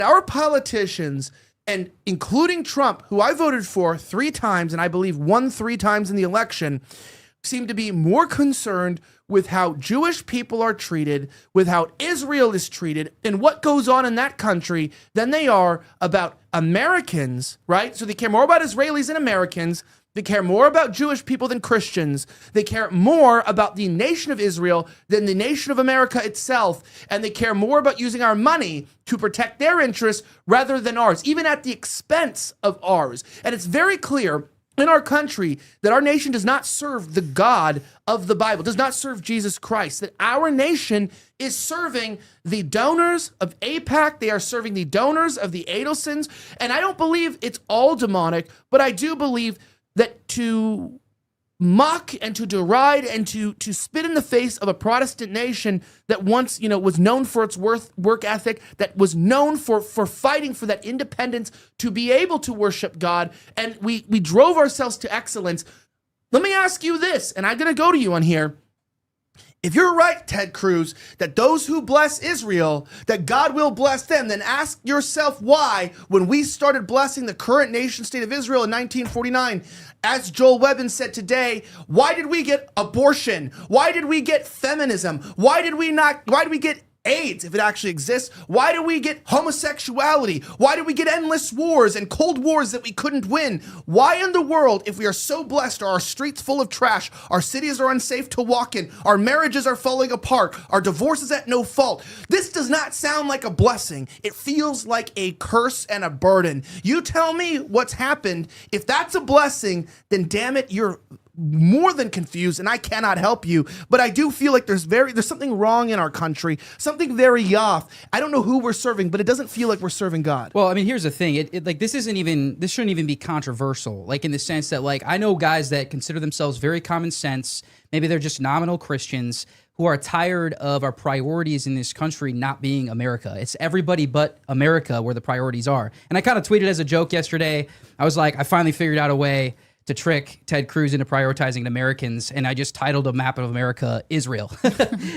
Our politicians, and including Trump, who I voted for 3 times and I believe won 3 times in the election, seem to be more concerned with how Jewish people are treated, with how Israel is treated, and what goes on in that country than they are about Americans, right? So they care more about Israelis than Americans. They care more about Jewish people than Christians. They care more about the nation of Israel than the nation of America itself. And they care more about using our money to protect their interests rather than ours, even at the expense of ours. And it's very clear in our country that our nation does not serve the God of the Bible, does not serve Jesus Christ, that our nation is serving the donors of AIPAC, they are serving the donors of the Adelsons, and I don't believe it's all demonic, but I do believe that to mock and to deride and to spit in the face of a Protestant nation that once, was known for its work ethic, that was known for fighting for that independence to be able to worship God, and we drove ourselves to excellence. Let me ask you this, and I'm going to go to you on here. If you're right, Ted Cruz, that those who bless Israel, that God will bless them, then ask yourself why, when we started blessing the current nation state of Israel in 1949, as Joel Webbin said today, why did we get abortion? Why did we get feminism? Why did we get AIDS, if it actually exists? Why do we get homosexuality? Why do we get endless wars and cold wars that we couldn't win? Why in the world, if we are so blessed, are our streets full of trash, our cities are unsafe to walk in, our marriages are falling apart, our divorce is at no fault? This does not sound like a blessing. It feels like a curse and a burden. You tell me what's happened. If that's a blessing, then damn it, you're more than confused, and I cannot help you. But I do feel like there's something wrong in our country, something very off. I don't know who we're serving, but it doesn't feel like we're serving God. Well, I mean, here's the thing. This shouldn't even be controversial. Like, in the sense that, like, I know guys that consider themselves very common sense. Maybe they're just nominal Christians who are tired of our priorities in this country not being America. It's everybody but America where the priorities are. And I kind of tweeted as a joke yesterday. I was like, I finally figured out a way to trick Ted Cruz into prioritizing Americans, and I just titled a map of America Israel.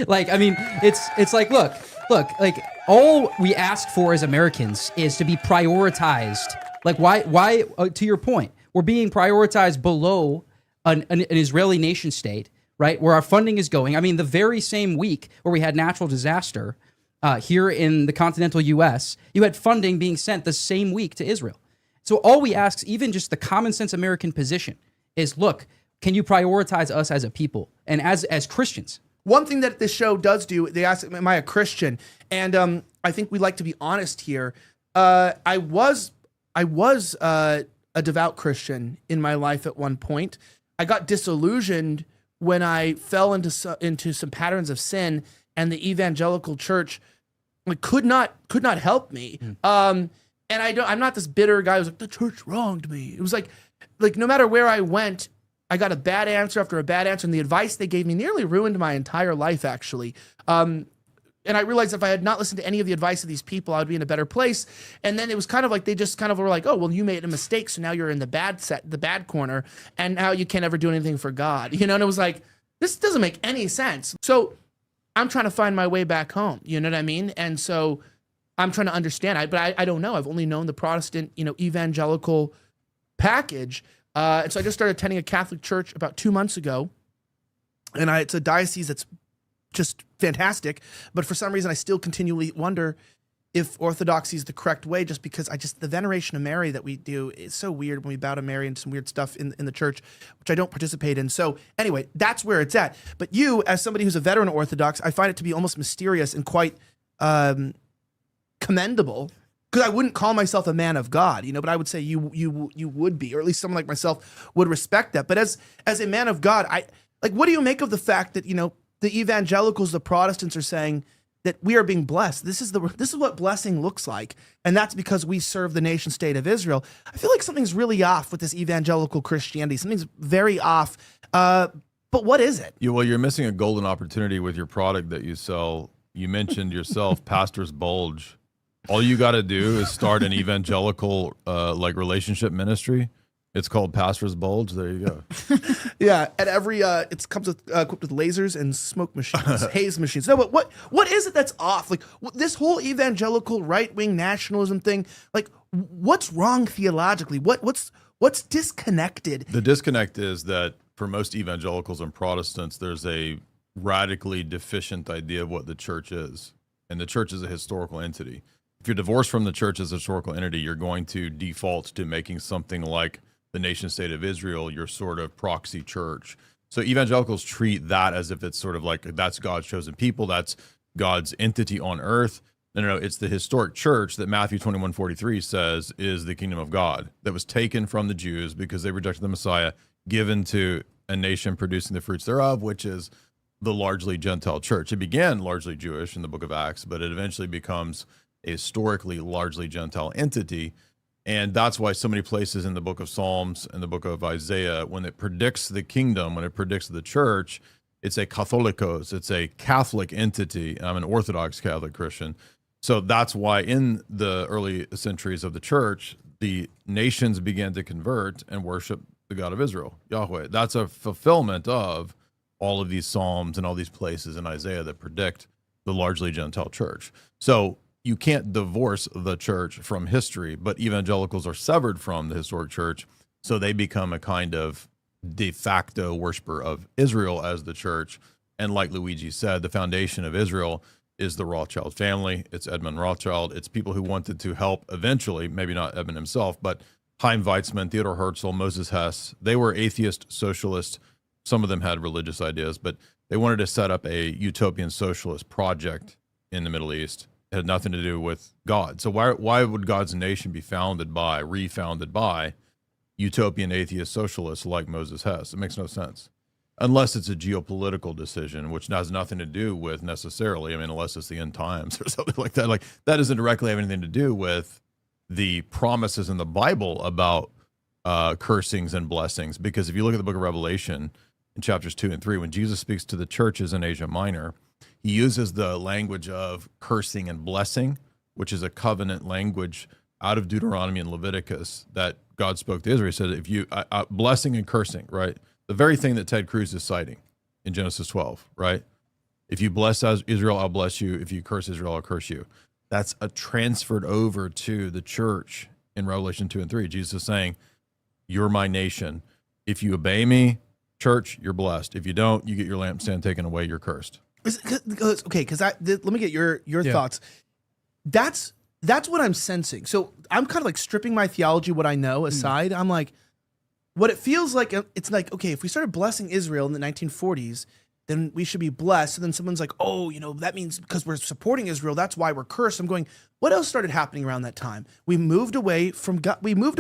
Like, I mean, it's like, look, like, all we ask for as Americans is to be prioritized. Like, why? To your point, we're being prioritized below an Israeli nation state, right? Where our funding is going. I mean, the very same week where we had natural disaster here in the continental U.S., you had funding being sent the same week to Israel. So all we ask, even just the common sense American position, is, look, can you prioritize us as a people and as Christians? One thing that this show does do, they ask, am I a Christian? And I think we like to be honest here. I was a devout Christian in my life at one point. I got disillusioned when I fell into some patterns of sin, and the evangelical church could not help me. And I'm not this bitter guy who's like, the church wronged me. It was like no matter where I went, I got a bad answer after a bad answer, and the advice they gave me nearly ruined my entire life, actually. And I realized if I had not listened to any of the advice of these people, I would be in a better place. And then it was kind of like they just kind of were like, oh, well, you made a mistake, so now you're in the bad corner, and now you can't ever do anything for God. And it was like, this doesn't make any sense. So I'm trying to find my way back home. You know what I mean? And so I'm trying to understand. But I don't know. I've only known the Protestant, evangelical package. And so I just started attending a Catholic church about 2 months ago. And it's a diocese that's just fantastic. But for some reason, I still continually wonder if orthodoxy is the correct way, just because the veneration of Mary that we do is so weird when we bow to Mary and some weird stuff in the church, which I don't participate in. So anyway, that's where it's at. But you, as somebody who's a veteran Orthodox, I find it to be almost mysterious and quite commendable, because I wouldn't call myself a man of God, but I would say you would be, or at least someone like myself would respect that. But as a man of God, what do you make of the fact that the evangelicals, the Protestants, are saying that we are being blessed? This is what blessing looks like, and that's because we serve the nation state of Israel. I feel like something's really off with this evangelical Christianity. Something's very off. But what is it? You're missing a golden opportunity with your product that you sell. You mentioned yourself, Pastor's Bulge. All you got to do is start an evangelical relationship ministry, It's called Pastor's Bulge. There you go. Yeah, at every it comes with equipped with lasers and smoke machines, haze machines. No, but what is it that's off? Like this whole evangelical right wing nationalism thing. Like, what's wrong theologically? What's disconnected? The disconnect is that for most evangelicals and Protestants, there's a radically deficient idea of what the church is, and the church is a historical entity. If you're divorced from the church as a historical entity, you're going to default to making something like the nation state of Israel your sort of proxy church. So evangelicals treat that as if it's sort of like that's God's chosen people, that's God's entity on earth. No, it's the historic church that Matthew 21:43 says is the kingdom of God that was taken from the Jews because they rejected the Messiah, given to a nation producing the fruits thereof, which is the largely Gentile church. It began largely Jewish in the book of Acts, but it eventually becomes a historically largely Gentile entity. And that's why so many places in the book of Psalms and the book of Isaiah, when it predicts the kingdom, when it predicts the church, it's a Catholicos, it's a Catholic entity. I'm an Orthodox Catholic Christian. So that's why in the early centuries of the church, the nations began to convert and worship the God of Israel, Yahweh. That's a fulfillment of all of these Psalms and all these places in Isaiah that predict the largely Gentile church. So you can't divorce the church from history, but evangelicals are severed from the historic church, so they become a kind of de facto worshiper of Israel as the church. And like Luigi said, the foundation of Israel is the Rothschild family. It's Edmund Rothschild. It's people who wanted to help eventually, maybe not Edmund himself, but Chaim Weizmann, Theodor Herzl, Moses Hess. They were atheist socialists. Some of them had religious ideas, but they wanted to set up a utopian socialist project in the Middle East. It had nothing to do with God. So why would God's nation be refounded by utopian atheist socialists like Moses Hess? It makes no sense. Unless it's a geopolitical decision, which has nothing to do with necessarily, unless it's the end times or something like that. Like that doesn't directly have anything to do with the promises in the Bible about cursings and blessings. Because if you look at the book of Revelation in chapters 2 and 3, when Jesus speaks to the churches in Asia Minor, he uses the language of cursing and blessing, which is a covenant language out of Deuteronomy and Leviticus that God spoke to Israel. He said, if you, blessing and cursing, right? The very thing that Ted Cruz is citing in Genesis 12, right? If you bless Israel, I'll bless you. If you curse Israel, I'll curse you. That's transferred over to the church in Revelation 2 and 3. Jesus is saying, you're my nation. If you obey me, church, you're blessed. If you don't, you get your lampstand taken away, you're cursed. Okay, because let me get your thoughts. That's what I'm sensing. So I'm kind of like stripping my theology, what I know, aside. I'm like, what it feels like, it's like, okay, if we started blessing Israel in the 1940s, then we should be blessed. And then someone's like, oh, that means because we're supporting Israel, that's why we're cursed. I'm going, what else started happening around that time? We moved away from God. We moved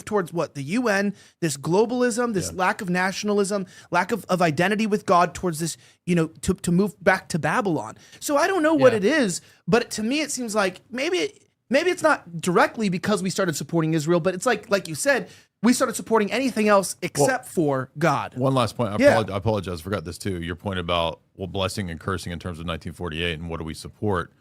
towards what? The UN, this globalism, this lack of nationalism, lack of identity with God, towards this, to move back to Babylon. So I don't know what it is, but to me, it seems like maybe it's not directly because we started supporting Israel, but it's like you said, we started supporting anything else except for God. One last point. I apologize. I forgot this too. Your point about blessing and cursing in terms of 1948 and what do we support?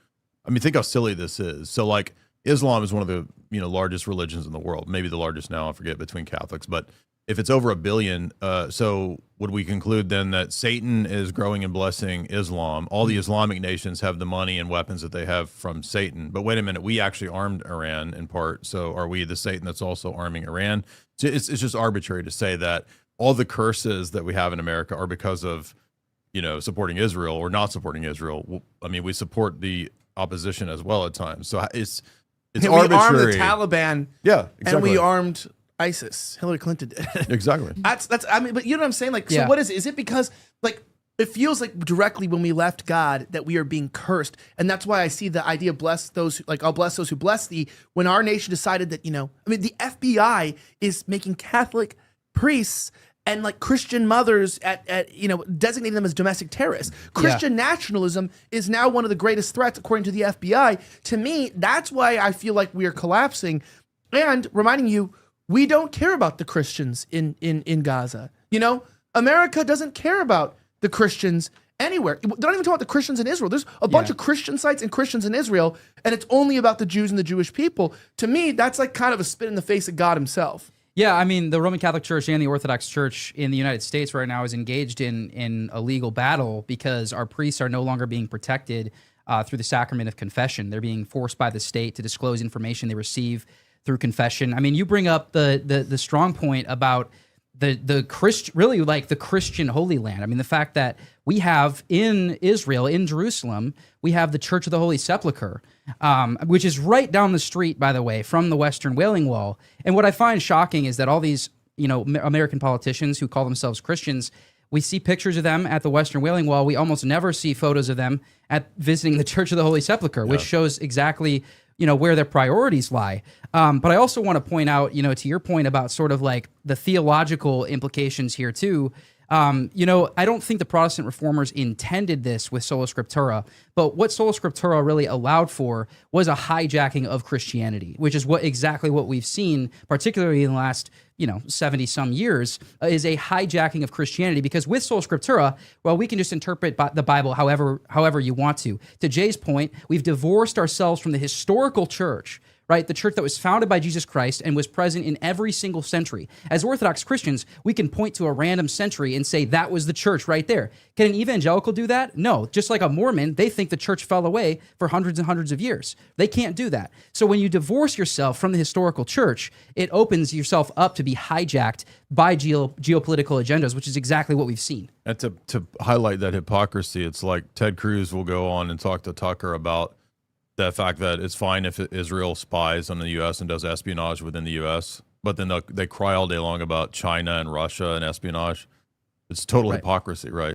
Think how silly this is. So like Islam is one of the largest religions in the world, maybe the largest now, I forget, between Catholics. But if it's over 1 billion, so would we conclude then that Satan is growing and blessing Islam? All the Islamic nations have the money and weapons that they have from Satan. But wait a minute, we actually armed Iran in part. So are we the Satan that's also arming Iran? So it's just arbitrary to say that all the curses that we have in America are because of, supporting Israel or not supporting Israel. We support the opposition as well at times. So it's arbitrary. We armed the Taliban. Yeah, exactly. And we armed ISIS. Hillary Clinton did. Exactly. But you know what I'm saying? Like, so what is it? Is it because it feels like directly when we left God that we are being cursed, and that's why I see the idea of bless those I'll bless those who bless thee. When our nation decided that the FBI is making Catholic priests and Christian mothers at designating them as domestic terrorists. Christian nationalism is now one of the greatest threats according to the FBI. To me, that's why I feel like we are collapsing, and reminding you, we don't care about the Christians in Gaza. America doesn't care about the Christians anywhere. They're not even talking about the Christians in Israel. There's a bunch of Christian sites and Christians in Israel, and it's only about the Jews and the Jewish people. To me, that's kind of a spit in the face of God himself. Yeah, I mean, the Roman Catholic Church and the Orthodox Church in the United States right now is engaged in a legal battle because our priests are no longer being protected through the sacrament of confession. They're being forced by the state to disclose information they receive through confession. I mean, you bring up the strong point about the Christian, really like the Christian Holy Land. I mean, the fact that we have in Israel, in Jerusalem, we have the Church of the Holy Sepulchre, which is right down the street, by the way, from the Western Wailing Wall. And what I find shocking is that all these, American politicians who call themselves Christians, we see pictures of them at the Western Wailing Wall. We almost never see photos of them at visiting the Church of the Holy Sepulchre, which shows exactly where their priorities lie. But I also want to point out, to your point about sort of like the theological implications here too. I don't think the Protestant reformers intended this with Sola Scriptura, but what Sola Scriptura really allowed for was a hijacking of Christianity, which is exactly what we've seen, particularly in the last 70 some years, is a hijacking of Christianity. Because with Sola Scriptura, well, we can just interpret the Bible however you want to. To Jay's point, we've divorced ourselves from the historical church, right? The church that was founded by Jesus Christ and was present in every single century. As Orthodox Christians, we can point to a random century and say that was the church right there. Can an evangelical do that? No. Just like a Mormon, they think the church fell away for hundreds and hundreds of years. They can't do that. So when you divorce yourself from the historical church, it opens yourself up to be hijacked by geopolitical agendas, which is exactly what we've seen. And to highlight that hypocrisy, it's like Ted Cruz will go on and talk to Tucker about the fact that it's fine if Israel spies on the U.S. and does espionage within the U.S., but then they cry all day long about China and Russia and espionage. It's total hypocrisy, right?